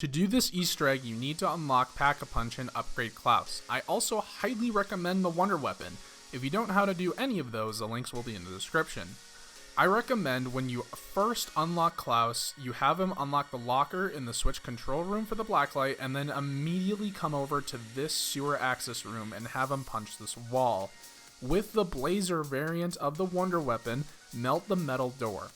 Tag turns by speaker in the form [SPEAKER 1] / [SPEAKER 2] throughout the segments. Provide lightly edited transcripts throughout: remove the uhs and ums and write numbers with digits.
[SPEAKER 1] To do this Easter egg, you need to unlock Pack-a-Punch and upgrade Klaus. I also highly recommend the Wonder Weapon. If you don't know how to do any of those, the links will be in the description. I recommend when you first unlock Klaus, you have him unlock the locker in the switch control room for the blacklight, and then immediately come over to this sewer access room and have him punch this wall. With the Blazer variant of the Wonder Weapon, melt the metal door.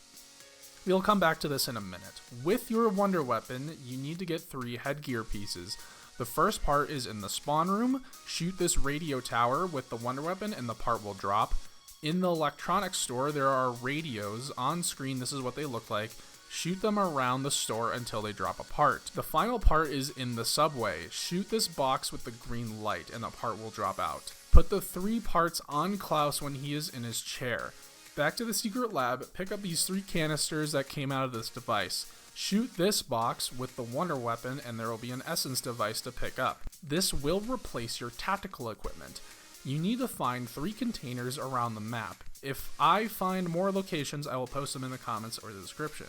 [SPEAKER 1] We'll come back to this in a minute. With your Wonder Weapon, you need to get 3 Headgear Pieces. The first part is in the spawn room. Shoot this radio tower with the Wonder Weapon and the part will drop. In the electronics store, there are radios on screen. This is what they look like. Shoot them around the store until they drop a part. The final part is in the subway. Shoot this box with the green light and the part will drop out. Put the 3 parts on Klaus when he is in his chair. Back to the secret lab, pick up these 3 canisters that came out of this device. Shoot this box with the Wonder Weapon and there will be an Essence device to pick up. This will replace your tactical equipment. You need to find 3 containers around the map. If I find more locations, I will post them in the comments or the description.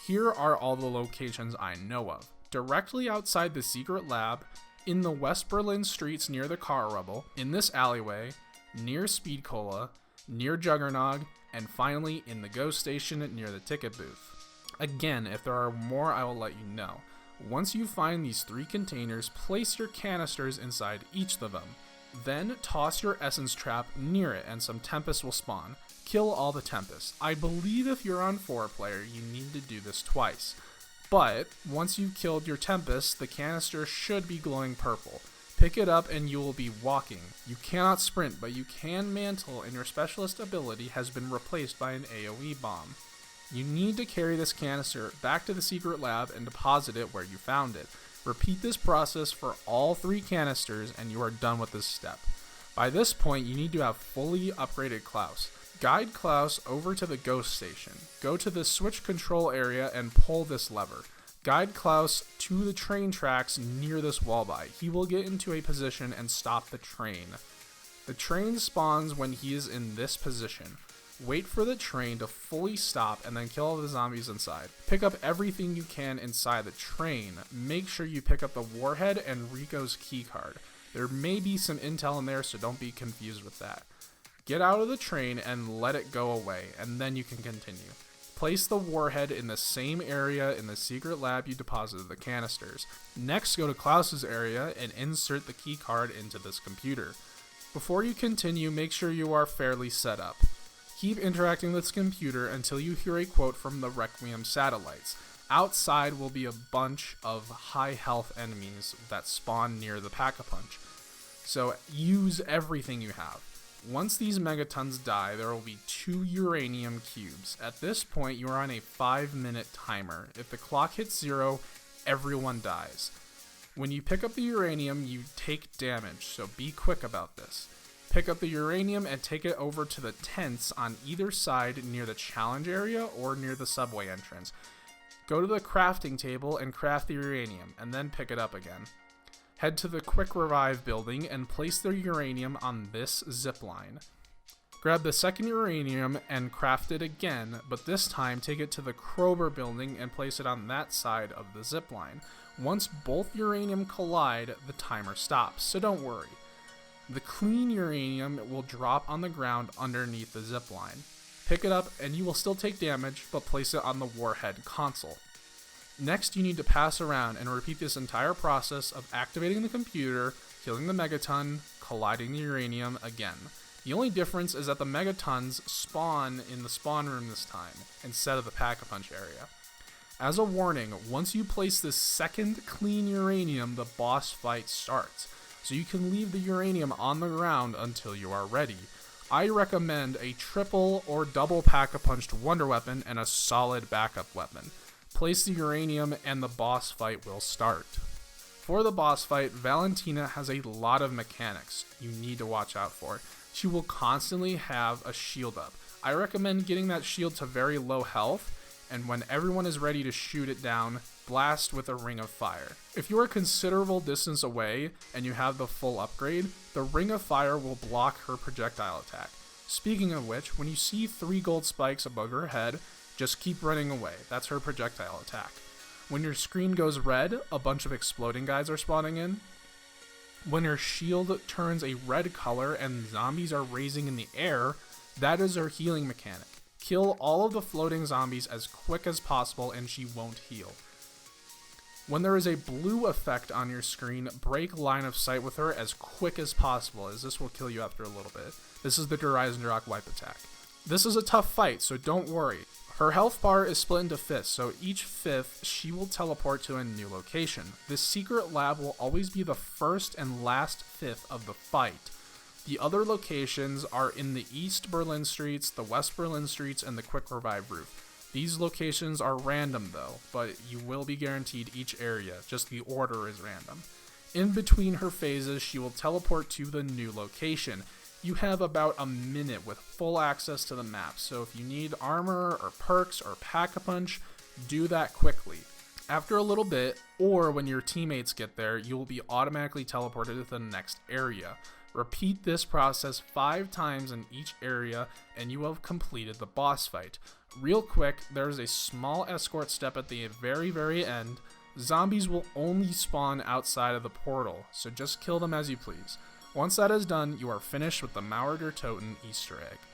[SPEAKER 1] Here are all the locations I know of. Directly outside the secret lab, in the West Berlin streets near the car rubble, in this alleyway, near Speed Cola, near Juggernog, and finally in the Ghost Station near the ticket booth. Again, if there are more, I will let you know. Once you find these 3 containers, place your canisters inside each of them. Then toss your Essence trap near it and some Tempest will spawn. Kill all the Tempests. I believe if you're on 4-player, you need to do this twice. But once you've killed your Tempest, the canister should be glowing purple. Pick it up and you will be walking. You cannot sprint, but you can mantle and your specialist ability has been replaced by an AoE bomb. You need to carry this canister back to the secret lab and deposit it where you found it. Repeat this process for all 3 canisters and you are done with this step. By this point, you need to have fully upgraded Klaus. Guide Klaus over to the Ghost Station. Go to the switch control area and pull this lever. Guide Klaus to the train tracks near this wallby. He will get into a position and stop the train. The train spawns when he is in this position. Wait for the train to fully stop and then kill all the zombies inside. Pick up everything you can inside the train. Make sure you pick up the Warhead and Rico's Keycard. There may be some intel in there, so don't be confused with that. Get out of the train and let it go away, and then you can continue. Place the Warhead in the same area in the secret lab you deposited the canisters. Next, go to Klaus's area and insert the keycard into this computer. Before you continue, make sure you are fairly set up. Keep interacting with this computer until you hear a quote from the Requiem satellites. Outside will be a bunch of high health enemies that spawn near the Pack-a-Punch. So use everything you have. Once these megatons die, there will be 2 uranium cubes. At this point, you are on a 5-minute timer. If the clock hits 0, everyone dies. When you pick up the uranium, you take damage, so be quick about this. Pick up the uranium and take it over to the tents on either side near the challenge area or near the subway entrance. Go to the crafting table and craft the uranium, and then pick it up again. Head to the Quick Revive building and place the uranium on this zip line. Grab the second uranium and craft it again, but this time take it to the Krober building and place it on that side of the zip line. Once both uranium collide, the timer stops, so don't worry. The clean uranium will drop on the ground underneath the zip line. Pick it up and you will still take damage, but place it on the Warhead console. Next, you need to pass around and repeat this entire process of activating the computer, killing the megaton, colliding the uranium again. The only difference is that the megatons spawn in the spawn room this time, instead of the Pack-a-Punch area. As a warning, once you place this second clean uranium, the boss fight starts, so you can leave the uranium on the ground until you are ready. I recommend a triple or double Pack-a-Punched Wonder Weapon and a solid backup weapon. Place the uranium and the boss fight will start. For the boss fight, Valentina has a lot of mechanics you need to watch out for. She will constantly have a shield up. I recommend getting that shield to very low health, and when everyone is ready to shoot it down, blast with a ring of fire. If you are a considerable distance away and you have the full upgrade, the ring of fire will block her projectile attack. Speaking of which, when you see 3 gold spikes above her head, just keep running away. That's her projectile attack. When your screen goes red, a bunch of exploding guys are spawning in. When your shield turns a red color and zombies are raising in the air, that is her healing mechanic. Kill all of the floating zombies as quick as possible and she won't heal. When there is a blue effect on your screen, break line of sight with her as quick as possible, as this will kill you after a little bit. This is the Horizon wipe attack. This is a tough fight, so don't worry. Her health bar is split into fifths, so each fifth she will teleport to a new location. This secret lab will always be the first and last fifth of the fight. The other locations are in the East Berlin streets, the West Berlin streets, and the Quick Revive roof. These locations are random though, but you will be guaranteed each area, just the order is random. In between her phases, she will teleport to the new location. You have about a minute with full access to the map, so if you need armor or perks or pack-a-punch, do that quickly. After a little bit, or when your teammates get there, you will be automatically teleported to the next area. Repeat this process 5 times in each area and you have completed the boss fight. Real quick, there's a small escort step at the very end. Zombies will only spawn outside of the portal, so just kill them as you please. Once that is done, you are finished with the Toten Easter egg.